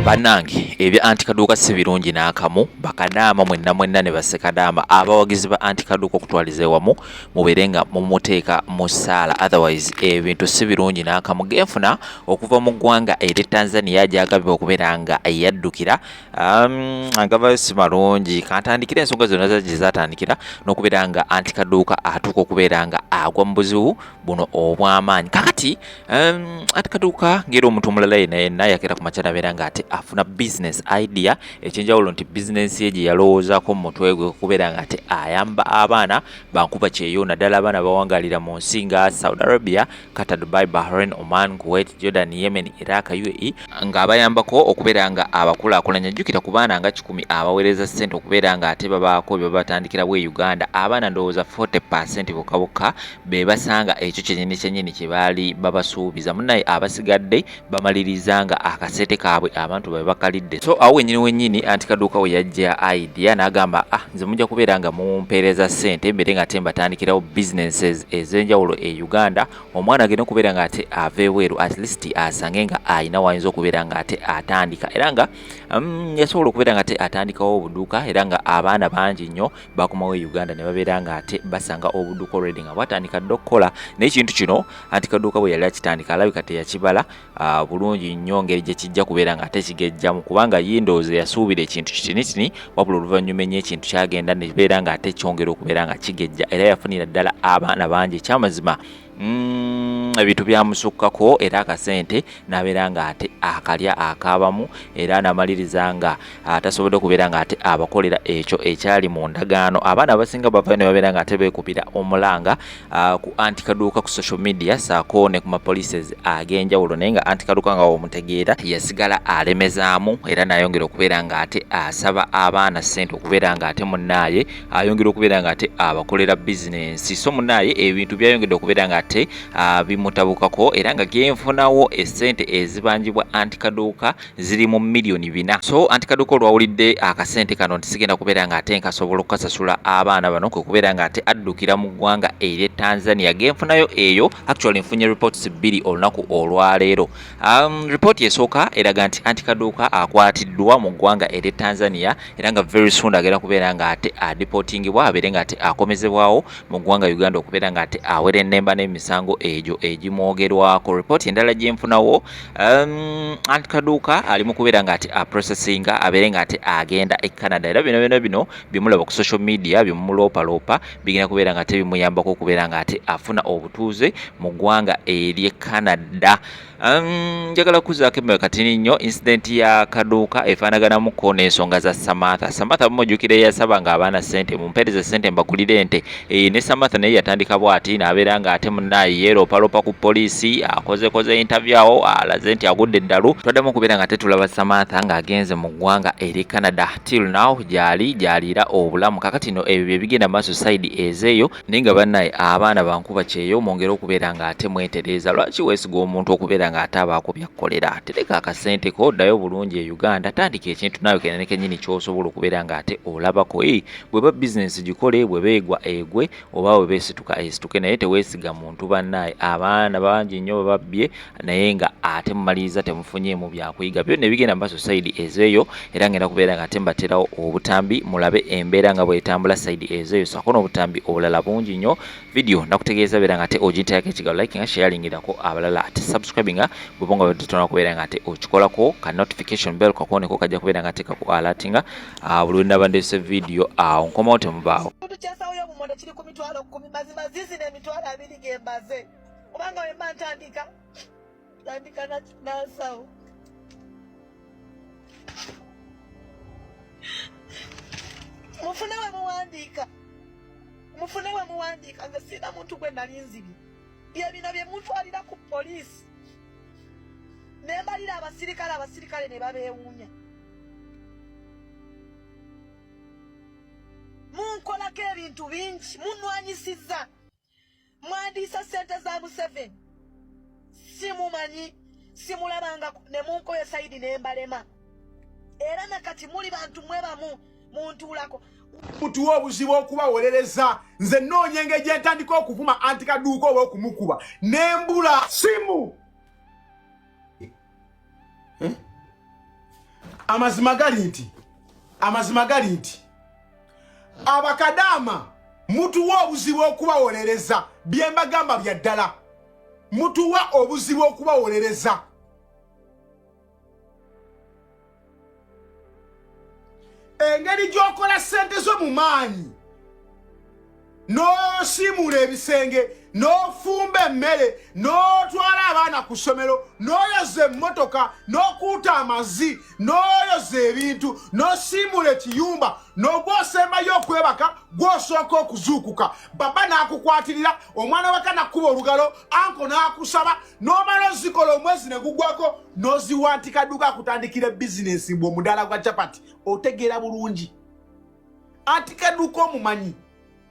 Bannange ebya antikaduuka si birungi n'akamu bakadaama mwenna ne basekadaama abawagizi ba antikaduuka okutwaliza wamu mubeere nga mumuteeka mu ssaala, otherwise ebintu si birungi n'akamu. Genfuna okuva mu ggwanga eri Tanzania gyagabibwa okubeera nga yaddukira agavayo si malungi. Kantandikira ensonga zonna gye zaatandikira n'okubeera nga antikaduuka atuuka okubeera nga agwa mu buzibu buno obw'amaanyi. Kakati antikaduuka ng'era omuntu omulala yenna yakera ku makya nabeera nga ate afuna business idea ekyenjawulo nti business ye gye yalowoozaako mu mutwe gwe okubeera nga ate ayamba abaana bankuba kyeyo naddala abaana bawangalira mu nsi nga Saudi Arabia, Qatar, Dubai, Bahrain, Oman, Kuwait, Jordan, Yemen, Iraq, UAE ng'abayambako okubeera nga abakulaakulanya. Jjukira ku baana nga 10 abaweereza ssente okubeera nga ate babaako bye batandikira bwe Uganda, abaana ndowooza 40% bokka be basanga ekyo kyennyini kye baali babasuubiza. Munnaye abasigadde bamaliriza nga akasete kaabwe abantu babe bakalidde. So awo wennyini antikaduuka we yajja idea n'agamba nze mujja kubeera nga mumpeereza ssente mbere nga ate mbatandikirawo businesses ez'enjawulo e Uganda. Omwana agenda okubeera nga ate ava ebweru at least asange nga ayina wayinza okubeera nga ate atandika, era nga yasobola okubeera nga ate atandikawo obuduuka, era nga abaana bangi nnyo bakomawo e Uganda ne babeera nga ate basanga obuduuka already nga bwatandika dde okukola. Naye ekintu kino antikaduuka bwe yali akitandika alabika teyakibala bulungi nnyo ngeri gye kijja kubeera nga ate kigejjamu, kubanga yindoozi yasuubira ekintu kitinitini wabula oluvannyuma ennyo ekintu kyagenda ne kibeera nga ate kyongera okubeera nga kigejja, era yafunira ddala abaana bangi. Ekyamazima ebintu byamusukkako era akasente n'abeera nga ate akalya akaabamu, era n'amaliriza nga atasobodde okubeera nga ate abakolera ekyo ekyali mu ndagaano. Abaana abasinga bavayo ne babeera nga ate beekupira omulanga ku antikaduuka ku social media saako ne ku mapolices ag'enjawulo, naye nga antikaduuka nga omutegeera yasigala alemezaamu, era n'ayongera okubeera nga ate asaba abaana ssente okubeera nga ate munnaaye ayongera okubeera nga ate abakolera bizinensi. So munnaaye ebintu byayongedde okubeera nga ate bimutabukako, era nga genfunawo essente ezibanjibwa antikaduuka ziri mu miliyoni 4. So antikaduuka olwawulidde akasente kano nti sigenda kubeera nga ate nkasobola okukasasula abaana bano, kwe kubeera nga ate addukira mu ggwanga eri Tanzania. Genfunayo eyo actually nfunye reports 2 olunaku olwaleero. Report esooka eraga nti antikaduuka akwatiddwa mu ggwanga eri Tanzania, era nga very soon agenda kubeera nga ate adipotingibwa abeere nga ate akomezebwawo mu ggwanga Uganda okubeera nga ate awera ennemba n'emisango egyo egimwogerwako. Report endala gyenfunawo antikaduuka ali mu kubeera nga ate aprocessinga abeere nga ate agenda e Canada, era bino bimulaba ku social media bimulopaloopa bigenda kubeera nga ate bimuyambako okubeera nga ate afuna obutuuze mu ggwanga eri Canada. Njagala kuzaako emmewe katini nnyo incident ya kaduuka efaanaganamuko n'ensonga za Samantha mumujjukira eyasaba nga abaana ssente mumpeereze ssente mbagulire ente, ne Samantha naye yatandika bw'ati n'abeera nga ate munnaye yeeropalopa ku poliisi akoze interview awo alaze nti agudde eddalu. Twaddamu okubeera nga ate tulaba Samantha ng'agenze mu ggwanga eri Canada till now gy'aliira obulamu. Kakati no ebyo bye bigenda maaso side ezeeyo, naye nga bannaye abaana bankuba kyeyo mwongere okubeera nga ate mwetereeza. Lwaki weesiga omuntu okubeera nga ate abaako byakkolera? Tereka akasente ko, ddayo bulungi e Uganda, tandika ekintu naawe kennyini ky'osobola okubeera nga ate olabako. Bwe ba bizinesi gikole, bwe beegwa egwe oba bwe beesituka esituke, naye teweesiga muntu bannaye. Abaana bangi nnyo babbye naye nga ate mumaliriza temufunyeemu byakuyiga. Byonna bigenda mu maaso side ezeeyo, era ngenda kubeera nga ate mbateerawo obutambi mulabe embeera nga bw'etambula side ezeeyo, sako n'obutambi obulala bungi nnyo. Video nakutegeeza beera nga ate ogintayako ekigalo, like nga sharingirako abalala, ate subscribinga bw'obanga bwetutona kubeera nga ate okikolako ka notification bell kakoneko kajja kubeera nga ate kaku alatinga buli ndaba ndeese video awo nkomawo temubaawo. Kiri ku mitwalo 10 mazima zizi n'emitwalo 2 gembaze obanga wemba ntandika nasawo mufune we muwandiika nga sina muntu gwe nali nzibye bye bino bye mutwalira ku poliisi nembalira abasirikale ne babeewuunya. Munkolako ebintu bingi, munwanyisizza, mwandiisa ssente za Museveni, simumanyi, simulabanga ne munkoye sayidi n'embalema, era nakati muli bantu mwebamu muntuulako. Mutuwa obuzibu okubawolereza, nze nnoonya engeri gye ntandika okuvuma antikaduuka oba okumukuba nembula simu. amazima gali nti abakadama mutuwa obuzibu okubawolereza byembagamba bya ddala mutuwa obuzibu okubawolereza engeri gy'okola ssente zo mu maanyi n'osiimula ebisenge n'ofumba emmere n'otwala abaana ku ssomero n'oyoza emmotoka n'okuuta amazzi n'oyoza ebintu n'osiimula ekiyumba n'ogwosembayo okwebaka gw'osooka okuzuukuka baba n'akukwatirira omwana waka nakkuba olugalo anko n'akusaba n'omala ozikola omwezi ne gugwako n'oziwa antikadduka akutandikira bizinesi ng'omudaala gwa capati otegeera bulungi antikadduka omumanyi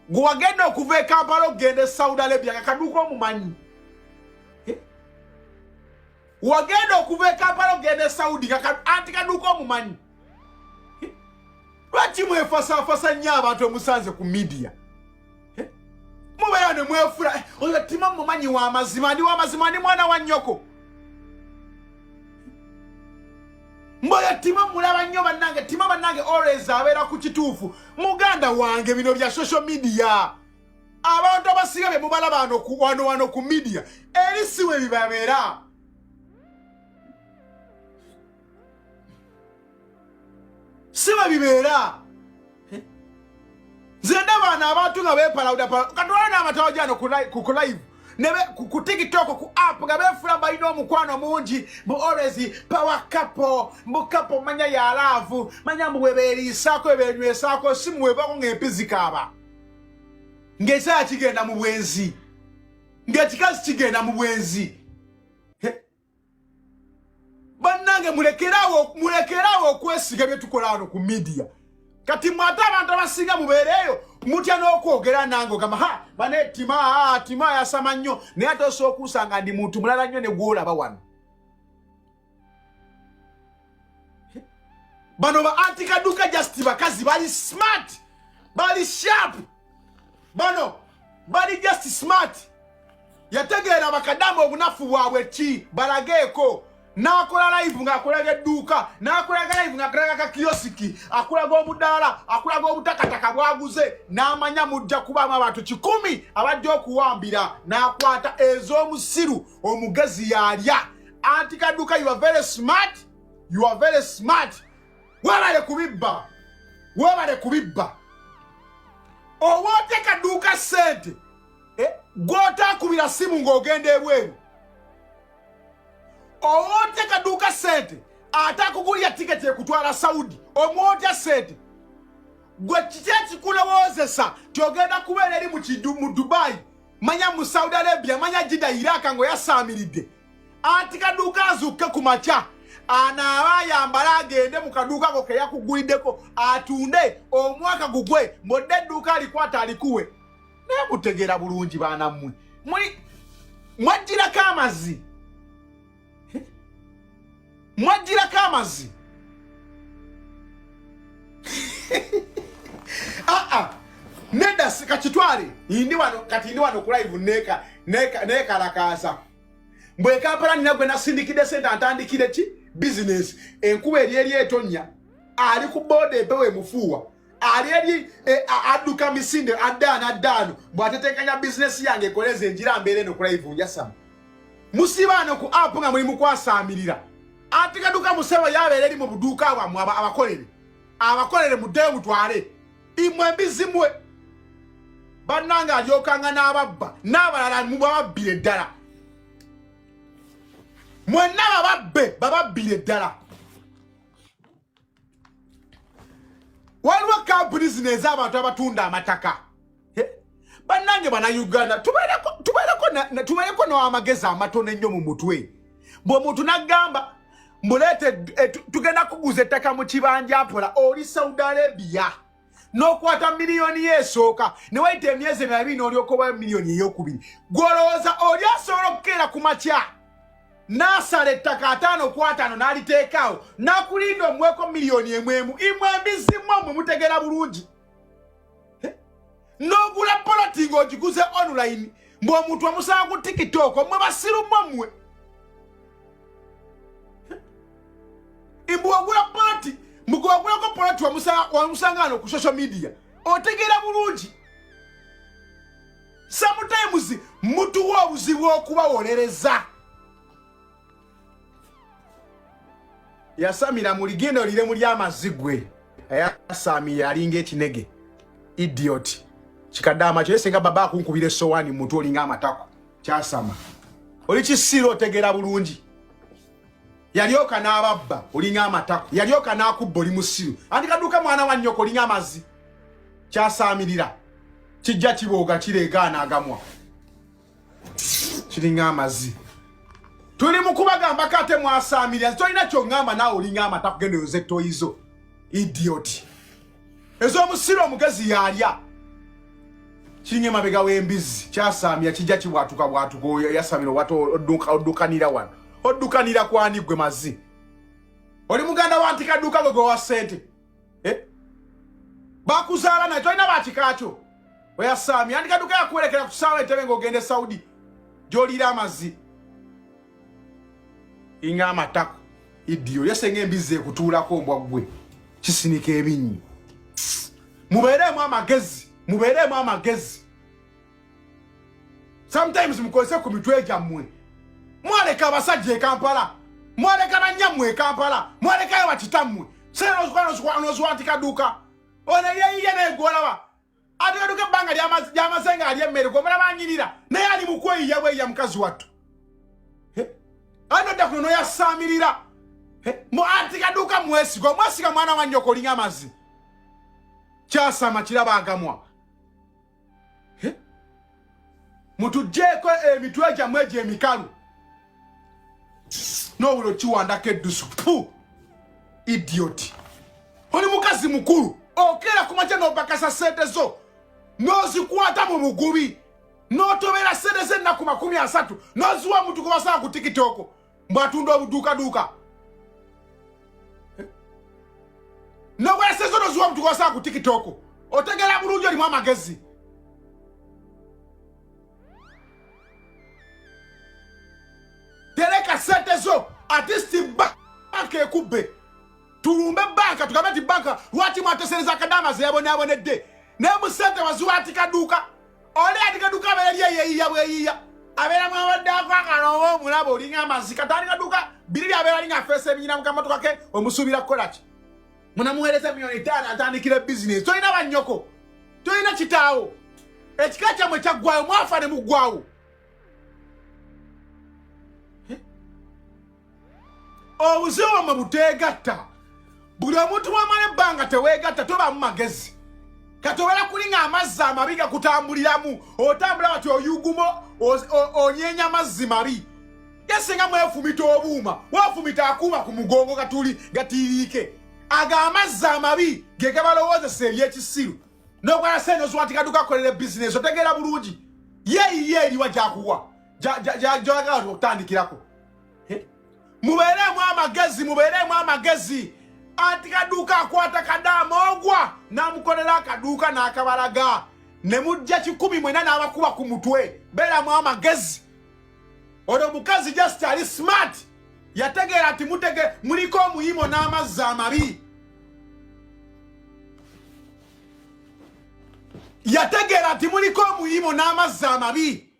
gwagenda okuva e Kampala ogenda e Saudi Arabia kadduka omumanyi wagenda okuva e Kampala ogenda e Saudi antikadduka omumanyi lwaki mwefasafasa nnyo abantu omusanze ku media mubeera ne mwefula oyo tima mumanyi w'amazima ndi w'amazima ndi mwana wa nnyoko mboyo tima mulaba nnyo bannange tima bannange always abeera ku kituufu muganda wange bino bya social media abantu abasiga bye mubalaba wano ku media eri siwe bibabeera siwe bibeera nze ndaba abantu nga beepalawuda katwala n'amatawo gyano ku live nebe ku TikTok ku app nga befula balina omukwano mungi mu always power couple mu couple manya ya love manya mu webeerisaako ebenywesaako si muwebako ng'empizikaaba ng'ekyaya kigenda mu bwenzi ng'ekikazi kigenda mu bwenzi bannange mulekerawo okwesiga bye tukola wano ku media kati mwate abantu abasinga mubeereeyo mutya n'okwogera nange ogamba bane tima yasama nnyo naye ate osobola okusanga ndi muntu mulala nnyo ne gwolaba wano bano ba antikadduka just bakazi bali smart bali sharp bano bali just smart yategeera bakadamba obunafu bwabwe ki balageeko n'akola live ng'akolaga edduuka n'akolaga live ng'akolaga kakiyosiki akolaga obudaala akolaga obutakataka bwaguze n'amanya mujja kubaamu abantu 100 abajja okuwambira n'akwata ez'omusiru omugezi yalya antikadduka you are very smart webale kubibba oba otekadduuka ssente gw'otaakubira simu ng'ogenda ebweru owote kadduka sente atakugulya tiketi ekutwala Saudi omwotya sente gwe kiki kulowoozesa tyogenda kubeera eri mu Dubai manya mu Saudi Arabia manya Jida Iraka ngo yasaamiridde antikadduka azuuke ku makya anaaba ayambala agende mu kadduka ko ke yakuguliddeko atunde omwaka gugwe mbodde edduuka alikwata alikuwe naye mutegeera bulungi baana mmwe mwajjirako amazzi mwajjirako amazzi nedda kakitwale kati ndi wano ku live neekalakaasa mbwe Kampala nina gwe nasindikidde sente antandikire ki bizinesi enkuba eri etonnya ali ku booda empewo emufuuwa ali eri adduka misinde addaano bw'ateteekanya bizinesi yange ekoleza enjira mbeera eno ku live njasama musibaano ku app nga mulimu kwasaamirira antikadduka musebo yabeera eri mu buduuka bwammwe abakolere muddeyo mutwale imwe mbizimwe bannange alyokanga n'ababba n'abalala mubababbire ddala mwenna bababbire ddala waliwo kampuni zino ez'abantu abatunda amataka bannange bannayuganda tubeereko n'amagezi amatono ennyo mu mutwe bw'omuntu n'agamba mbulete tugenda kuguza ettaka mu kibanja mpola oli Saudi Arabia n'okwata miliyoni esooka ne wayita emyezi 2 n'olyoka oba miliyoni ey'okubiri gw'olowooza oli asobola okukeera ku makya n'asala ettaka 5 ku 5 n'aliteekaawo n'akulinda omuweko miliyoni emwemu imwe embizimu mwe mutegeera bulungi n'ogula poloti ng'ogiguze online mbw'omuntu amusaba ku TikTok mmwe basiru mmwe imbuwagula party mugwagula ko party wa musangano ku social media otegera bulungi sometimes mutu wa buzibu okubawolereza yasamira muligendo lire muri amazigwe ayasami yalinga ekinege idiot chikadama kyesenga baba kunkubire sowani mutu olinga amatako kyasama oli kisiro otegera bulungi yalyoka n'ababba olinga amatako yalyoka n'akubba oli musiru andi kadduka mwana wa nnyoko olinga amazi kyasamirira kijja kibooga kiregaana agamwa kiringa amazi tuli mukubagamba kate mwasamirira tolina kyongamba nawe olinga amatako gendo yoze toyizo idiot ezo musiru omugezi yalya kiringa mabega w'embizi kyasamya kijja kibwatuka bwatuko yasamira wato oddukanira wano oddukanira kwani gwe mazi oli muganda wa kadduka gogo wa sente bakuzaala na toina bakikacho oyasami kadduka yakuwerekera kusawa etebe ng'ogende Saudi gyolira amazi inga amatako idiyo yasenga embizi ekutuulako mbwa gwe kisinika ebinnyi mubeeremu amagezi sometimes mukozese ku mitwe gyammwe mwaleka abasajja e Kampala mwaleka banyammwe e Kampala mwalekayo bakitammwe senozwa kadduka ono yeyiye negolaba ate kadduka ebbanga lyamazenga ali emmere gomala banyirira naye ali mukweyiya bweyiya mukazi wattu anodda kuno noyasamirira anti kadduka mwesiga mwana wa nnyoko olinga amazi kyasama kiraba agamwa mutujjeeko emitwe gyammwe egyo emikalu n'obulyo kiwandako eddusu pu idiot oli mukazi mukulu okera kumakya n'obakasa sente zo n'ozikwata mu mugubi n'otobera sente z'ennaku 30 n'oziwa omuntu gwe basala ku tikitoko mbwatunda obuduukaduuka n'obwera sente zo n'oziwa omuntu gwe basala ku tikitoko otegera bulungi olimu amagezi tereka sente zo atisti banka ekubbe tulumbe banka tugambe ti banka lwaki mwatesereza kadama zeyabonedde naye mu sente waziwa ati kadduka oli ati kadduka abeera yeyiya bweyiya abeera mwawaddeako akalongo omulaba olinga amazi kati ati kadduka biriri abeera alinga afeesa ebinyina mukamotoka ke omusuubira kukola ki munamuweereza $5,000 atandikira bizinesi tolina bannyoko tolina kitaawo ekika kyammwe kyaggwayo mwafa ne muggwawo obuzibu mwe buteegatta buli omuntu wamala ebbanga teweegatta tobaamu magezi kati obera kulinga amazzi amabi gakutambuliramu otambula bati oyuguma onyeenya amazzi mabi yesinga mwefumita obuuma wafumita akuuma ku mugongo gatiiriike aga amazzi amabi ge gabalowoozesa ebyekisiru n'okwala sente ozwati kadduka akolera bizinesi otegeera bulungi yeeyiye eriwa gyakuwa gyagala okutandikirako mubeeremu amagezi anti kadduka akwata kadama ogwa namukolera akadduka n'akabalaga ne mujja 10 mwena n'abakuba ku mutwe beeramu amagezi olwo mukazi just ali smart yategeera ati muliko omuyimo n'amazzi amabi yategeera ati muliko omuyimo n'amazzi amabi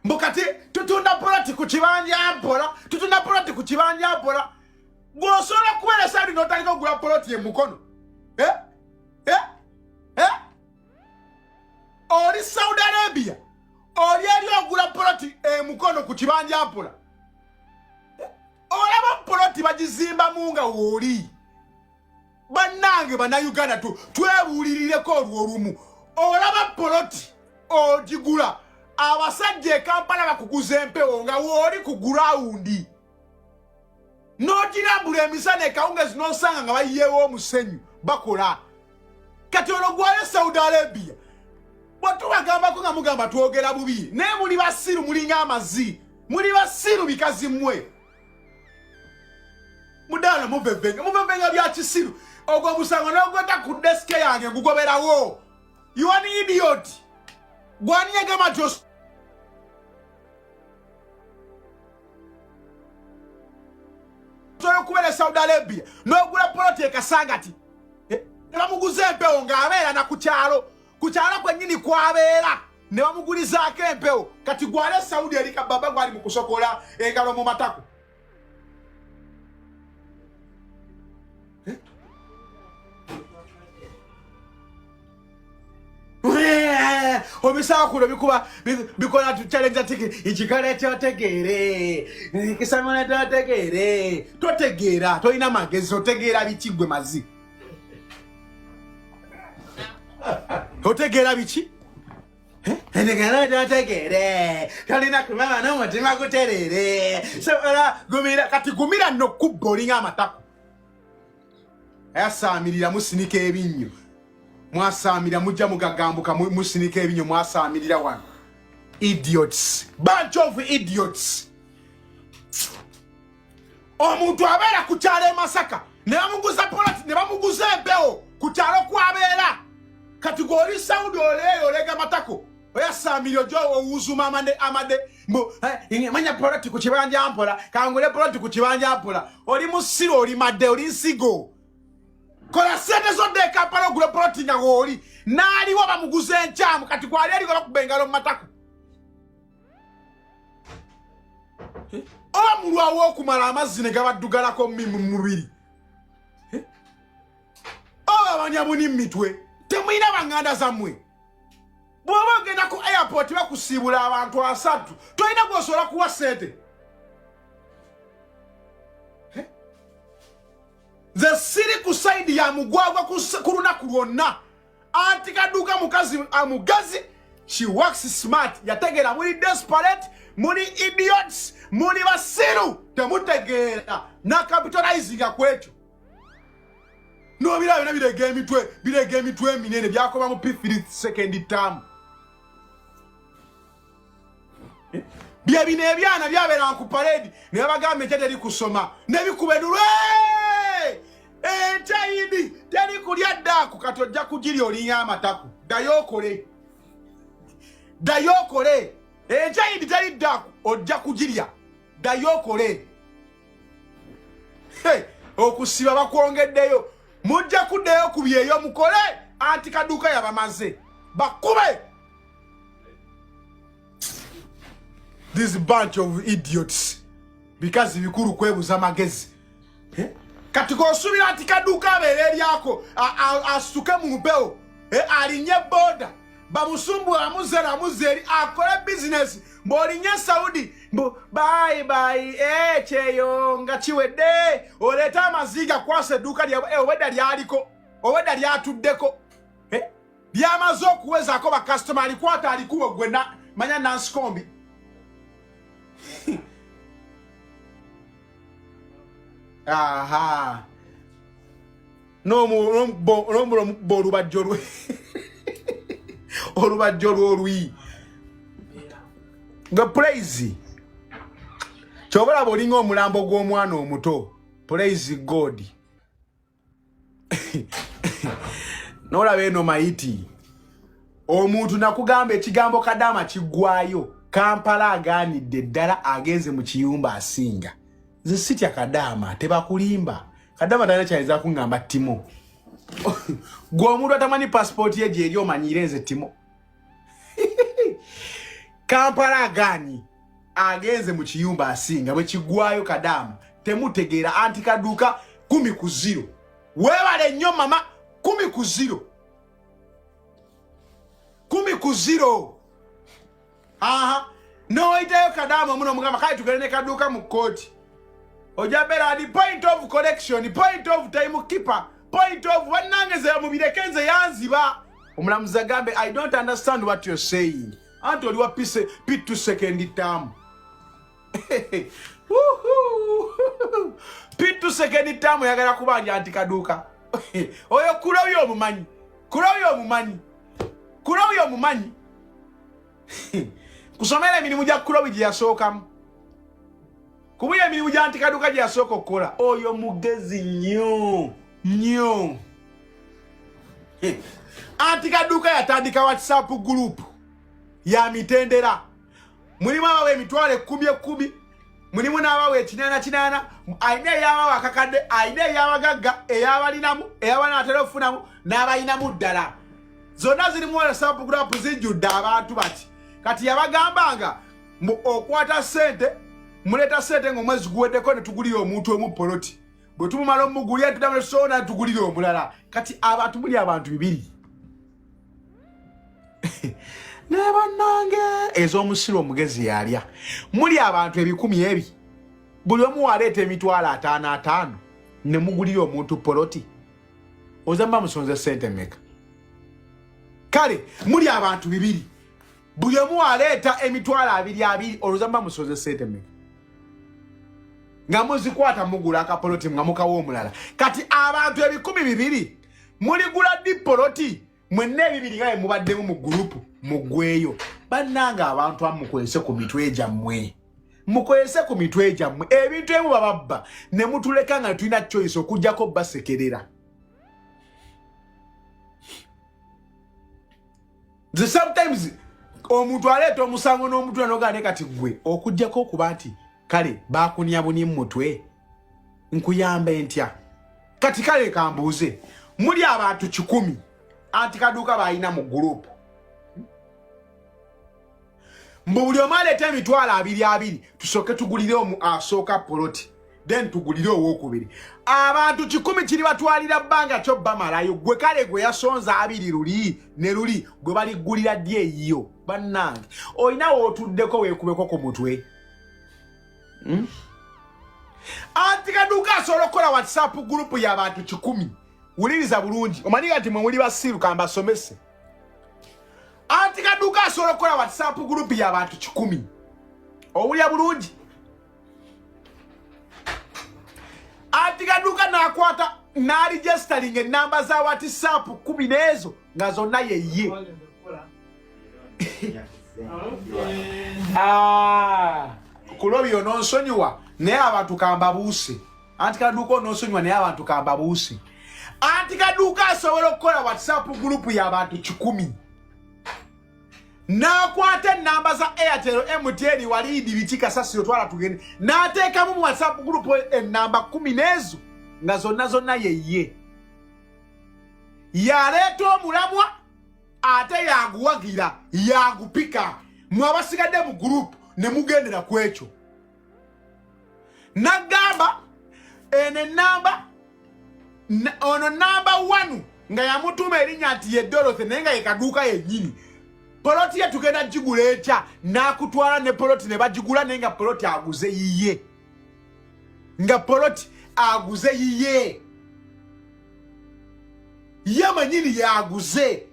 mbukati tutunda poloti ku kibanja mpola gwosobola kubeera saadi n'otandika okugula poloti emukono oli Saudi Arabia oli eri ogula poloti emukono ku kibanja mpola olaba poloti bagizimbamu nga wooli bannange bannayuganda twebuulirireko olw'olumu olaba poloti ogigula abasajja e Kampala bakuguza empewo nga wooli ku gurawundi n'ogirambula emisana ekawungezi n'osanga nga bayiyeewo omusenyu bakola kati olwo gwali Saudi Arabia bwetubagambako nga mugamba twogera bubi naye muli basiru mulinga amazi muli basiru bikazi mmwe mudaala muvevenga bya kisiru ogwo omusango n'ogweta ku desike yange ngugoberawo you an idiot gwanyegama jos soyo kubele Saudi Arabia n'ogula poloti ekasangati ne bamuguza empewo ng'abeera na kukyalo kwennyini kwabeera ne bamugulizaako empewo kati gwale Saudi erika baba gwali mu kusokola engalo mu matako. Obisakulo bikola tu challenge atike ikikale kyotegere kisamona totegera toina magezi otegera bichigwe mazi otegera bichi endegera totegere kalina kumama no mutima guterere sola gumira no kubolinga amatako yasamirira musinike ebinyo mwasamira mujja mugagambuka musinika ebinyo mwasamirira wano. Idiots, bunch of idiots. Omuntu abeera ku kyalo Masaka ne bamuguza polati ne bamuguza empewo ku kyalo kwabeera kati goli Saudi olega matako oyasamira jo owuzuma amade mbo manya polati ku kibanja mpola kangule polati ku kibanja mpola oli musiro oli madde oli nsigo kola sente zo de Kampala gule poloti ngoli nali wa bamuguze enchamu kati kwali ali kola kubengalo matako omulwa wo kumala amazine gabaddugalako mu mubiri abanyabuni mitwe temuyina banganda zammwe bwoba ogenda ku airport bakusiibula abantu 3 toyina gwosobola kuwa sente. The city kusaidi ya mugwagwa kurunaku lwonna anti kadduka mukazi amugazi she works smart yategera muri desperate muri idiots muri basiru temutegera na capitalizing kwekyo no birabe birege emitwe minene byakoba mu P3 second term bya bine ebyana byabera ku parade ne bagambe tederi kusoma ne bikubedulwe Chaidi teri kulya daku katojja kujiri olinya amataku dayokole chaidi teri daku ojja kujirya dayokole okusiba bakwongeddeyo mujja kuddeyo kubyeyo mukole anti kadduka yabamaze bakube. This bunch of idiots because bikuru kwebuza magezi kati gosubira ati kadduka abeere yako asuke mu mpeo alinye boda bamusumbu amuzera muzeri akole business mbolinye Saudi mbo bye cheyo nga chiwedde oleta amaziga kwase duka lya oweda lyaliko oweda lyatuddeko byamaze okuweza ko ba customer alikwata alikuwa gwena manya nansikombi aha no borubajjolwe olubajjolwe olwi nga praise chobola bolinga omulambo gw'omwana omuto praise God nola beno maiti omuntu nakugamba ekigambo kadama kigwayo Kampala aganidde ddala agenze mu kiyumba asinga ze sitya kadama tebakulimba kadama tana chaiza kungamba Timo gwo omuntu atamani passport ye je eri omanyire nze Timo Kampala agani agenze mu kiyumba asinga bwe kigwayo kadama temutegeera anti kadduka 10-0 webale nnyo mama 10-0 10-0 aha no itayo kadama muno mugamba kai tugelene kadduka mu court ojabera the point of correction, point of time keeper, point of wanangeze mubirekenze yanziba omulamuzi agambe I don't understand what you're saying anti oliwa pit to second term pit to second term yagala kubanja anti kadduka oyo kuloyo omumanyi kusomera emirimu gya kulobi gye yasookamu kubuya emirimu gya anti kadduka gye yasooka okukola oyo mugezi nnyo anti kadduka yatandika WhatsApp group ya mitendera mulimu abawe emitwalo 10 mulimu n'abawe 8 8 aine yawa wakakade aine yawa gaga eyabalinamu eyabana telefonamu n'abayinamu ddala zonna ziri mu WhatsApp group zijjudde abantu bati kati yabagambanga okwata sente muleta sente ng'omwezi guweddeko ne tugulira omuntu omu poloti bwe tumumala omugulira tuddamu sona tugulira omulala kati abantu muli abantu bibiri nebannange ez'omusiro omugezi yalya muli abantu ebikumi ebi buli omu waleeta emitwalo 5 ne mugulira omuntu poloti ozamba musonze sente meka kale muli abantu bibiri buli omu waleeta emitwalo 2 oluzamba musonze sente meka nga muzikwata mugula akapoloti nga mukawo omulala kati abantu ebikumi bibiri muligula dipoloti mwenna ebibiri nga mubaddemu mu gurupu mugweyo bannanga abantu amukwese ku mitwe gyammwe mukwese ku mitwe gyammwe ebintu ebimu bababba ne mutuleka nga tulina choice okujjako basekerera sometimes omuntu aleeta omusango n'omuntu anogane kati gwe okujjako okuba nti kale bakunyabuni mutwe nkuyambe ntya kati kale kambuuze muli abantu 10 anti kaduka bayina mu group mbuli omaleta emitwalo 2 tusoke tugulire omu asooka poloti then tugulire owokubiri abantu 10 kiri batwalira bbanga kyo bamalayo gwe kale gwe yasonza 2 luli ne luli gwe baligulira dye eyo bannange oyina wotuddeko weekubeko ku mutwe anti kaduka asobola okukola WhatsApp group y'abantu 10 wuliriza bulungi omanyi kati mwe muli basiru kambasomese anti kaduka asobola okukola WhatsApp group y'abantu 10 owulya bulungi anti kaduka nakwata naregistering enamba za WhatsApp 10 n'ezo nga zonna yeye kulobi ononsonyiwa naye abantu kambabuuse anti kaduka ononsonyiwa naye abantu kambabuuse anti kaduka asobola okukola WhatsApp group y'abantu 10 nakwata enamba za Airtel MTN walidi bichika sasiro twala tugende nateeka mu WhatsApp group enamba 10 n'ezo nga zonna yeye yaleeta omulamwa ate yaguwagira yagupika mwabasigadde mu group ne mugendera kwekyo nagamba ene namba ono namba 1 nga yamutuma erinnya nti ye Dorothy naye nga yekaduka yennyini poloti ye tugenda gigula etya nakutwala ne poloti ne bagigula naye nga poloti aguze yiye nga poloti aguze yiye yamanyini yaguze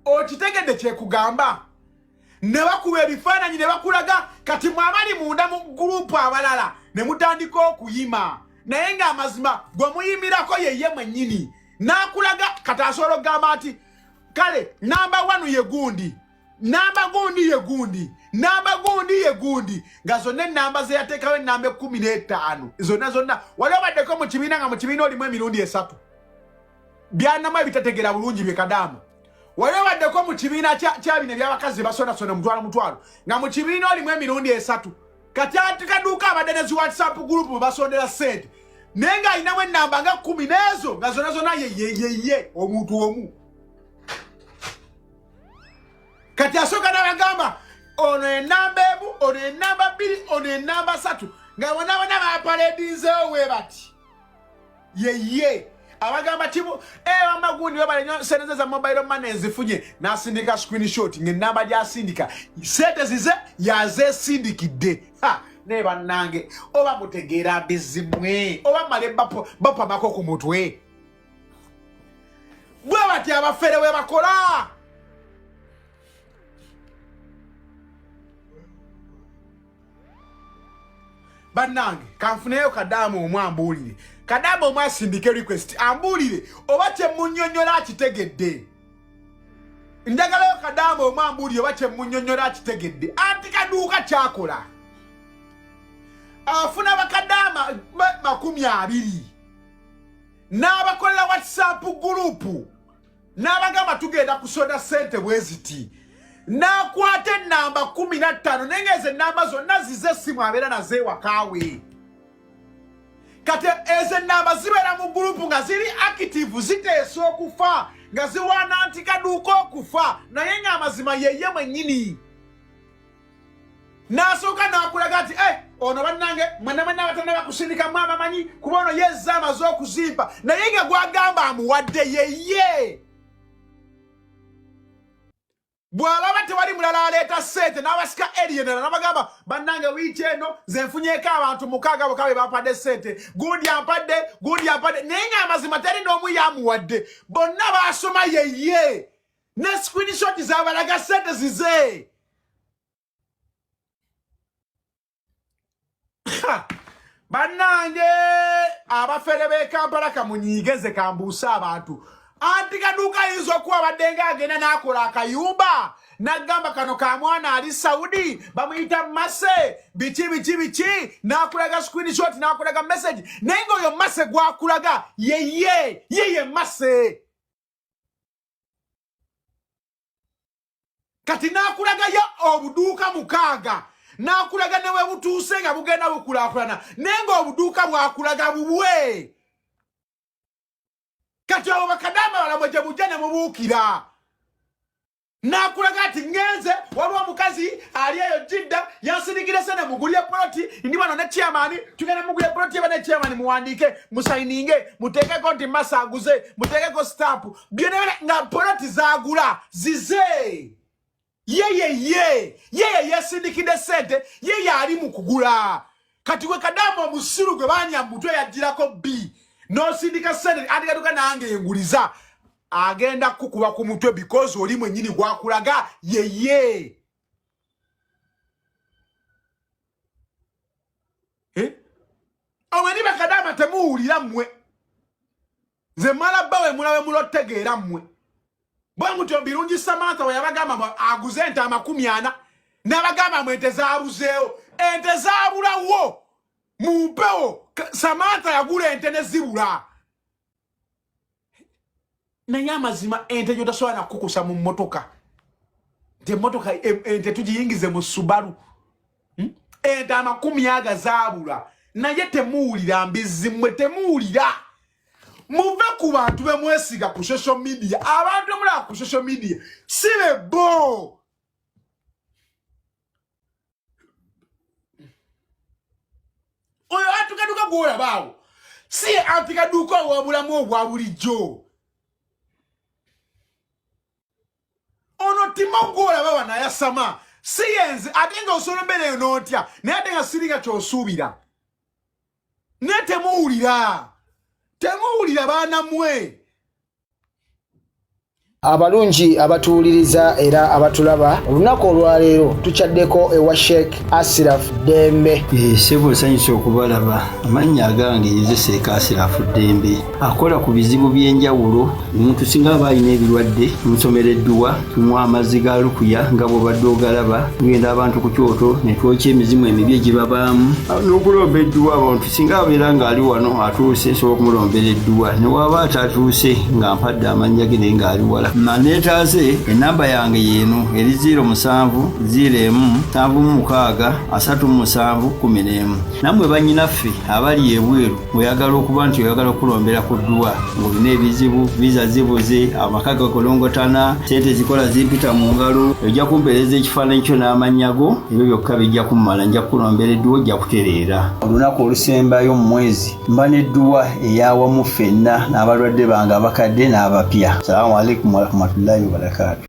okitegedde kyekugamba ne bakuba ebifaananyi ne bakulaga kati mwabali munda mu gurupu abalala ne mutandika okuyima naye nga amazima gwe muyimirako yeye mwennyini nakulaga kati asobola okugamba nti kale namba 1 ye gundi namba gundi ye gundi namba gundi ye gundi nga zonna enamba ze yateekawo enamba 15 zonna waliwo baddeko mu kibiina nga mu kibiina olimu emirundi 3 byanamu ebitategera bulungi byekadamu waliwo baddeko mu kibiina kya bino ebyabakazi basonasona mutwalo nga mu kibiina olimu emirundi 3 kati anti kaduka abadde ne zi WhatsApp group basondera sente naye nga alinamu enamba nga 10 n'ezo nga zonna yeye omuntu omu kati asooka n'abagamba ono enamba emu ono enamba 2 ono enamba 3 nga bonna bapaledinzeewo we bati yeye abagamba kimu amagundi webalenyo sente za mobile money zifunye nasindika screenshot ng'enamba gyasindika sente zize yazesindikidde ne bannange oba mutegeera bizimwe oba male bapamako ku mutwe bwe bati abafere we bakola bannange kanfuneyo kadamu omwambuulire kadamu omwasindike request ambuulire oba kyemunnyonnyola akitegedde njagalayo kadamu omwambuulire oba kyemunnyonnyola akitegedde anti kaduuka kyakola afuna bakadama 20 n'abakolera WhatsApp group n'abagamba tugenda kusoda sente bweziti n'akwata ennamba 15 nengeze ennamba zonna zize essimu abeera naze wakaawe. Kati ezo ennamba zibeera mu gurupu nga ziri active ziteesa okufa nga ziwaana anti kaduuka okufa naye ng'amazima yeye mwennyini. N'asooka n'akulaga nti ono bannange mwenna batana bakusindikamu abamanyi kuba ono yezza amaze okuzimpa naye nga gwagamba amuwadde yeye. Bw'alaba tewali mulala aleeta ssente n'abasika eriyenera n'abagamba bannange wiiki eno nze nfunyeeko abantu 6 bokka be bapadde ssente gundi ampadde naye ng'amazima teri n'omu yamuwadde bonna baasoma yeye ne screenshot zabalaga ssente zize. Bannange abafere b'e Kampala kamunyiigeze kambuusa abantu. Anti kaduuka ayinza okuba badde ng'agenda n'akola akayumba n'agamba kano ka mwana ali Saudi bamuyita Mase biki n'akulaga screenshot n'akulaga message naye ng'oyo Mase gwakulaga yeye Mase. Kati n'akulaga yo obuduuka 6 n'akulaga ne we butuuse nga bugenda bukulaakulana naye ng'obuduuka bwakulaga bubwe. Kati abo bakadama balamwe gye bujja ne mubuukira. N'akulaga ati ngenze waliwo omukazi ali eyo Jidda yansindikira sene mugulye poloti ndi wano ne chairman tugenda mugulye poloti eba ne chairman muwandiike musayininge muteekeko nti Masa aguze muteekeko stamp byonna nga poloti zaagula zize. Yeye yasindikidde sente yeye ali mu kugula. Kati we kadama omusiru gwe baanya mutwe yagirako B n'osindika sente ati kaduka nange yenguliza agenda kukuba ku mutwe because oli mwennyini gwakulaga yeye. Omweni bakadama temuwulira mmwe nze mala bawe mulawe mulotegeera mmwe. Bwe mutyo birungi Samantha we yabagamba aguze ente 40 n'abagamba mu ente zaabuzeewo ente zaabulawo mu mpewo Samantha yagula ente ne zibula. Naye amazima ente gyotasobola nakukusa mu mmotoka nti emmotoka ente tugiyingize mu Subaru ente 40 zaabula naye temuwulira mbizzi mmwe temuwulira. Muve ku bantu be mwesiga ku social media. Abantu mulaba ku social media si bo. Oyo atukaduka gwola bawo si antikaduka wabulamu obwa bulijjo. Ono timogwola bawa na yasama si yenze atenga osolombere notya naye atenga siringa kyosuubira ne temuwulira baana mmwe. Abalungi abatuwuliriza era abatulaba olunaku olwaleero tukyaddeko ewa Sheikh Ashraf Dembe. Sebo sanyusa okubalaba amannya agange yeze Sheikh Ashraf Dembe akola ku bizibu by'enjawulo. Omuntu singa aba alina ebirwadde tumusomereddwa tumuwa amazzi ga lukuya nga bw'obadde ogalaba tugenda abantu ku kyoto ne twokya emizimu emibi egibabaamu n'okulomba edduwa. Abantu singa abeera ng'ali wano atuuse nsobola okumulombera edduwa ne waba atatuuse nga mpadde amannya ge naye ng'ali wala. Manetaze enamba yange yeno eri 0707363711. Namwe bannyinaffe abali ebweru oyagala okuba nti oyagala okulombera ku dduwa ng'olina ebizibu visa zibuze amaka gakolongotana sente zikola zimpita mu ngalo ojja kumpeereza ekifaananyi kyo n'amanyago ebyo byokka bijja kummala nja kulombera edduwa ojja kutereera. Olunaku olusembayo mu mwezi mba n'edduwa eyawamu ffenna n'abalwadde bange abakadde n'abapya. Salaamu alaikum warahmatullahi wabarakatuh.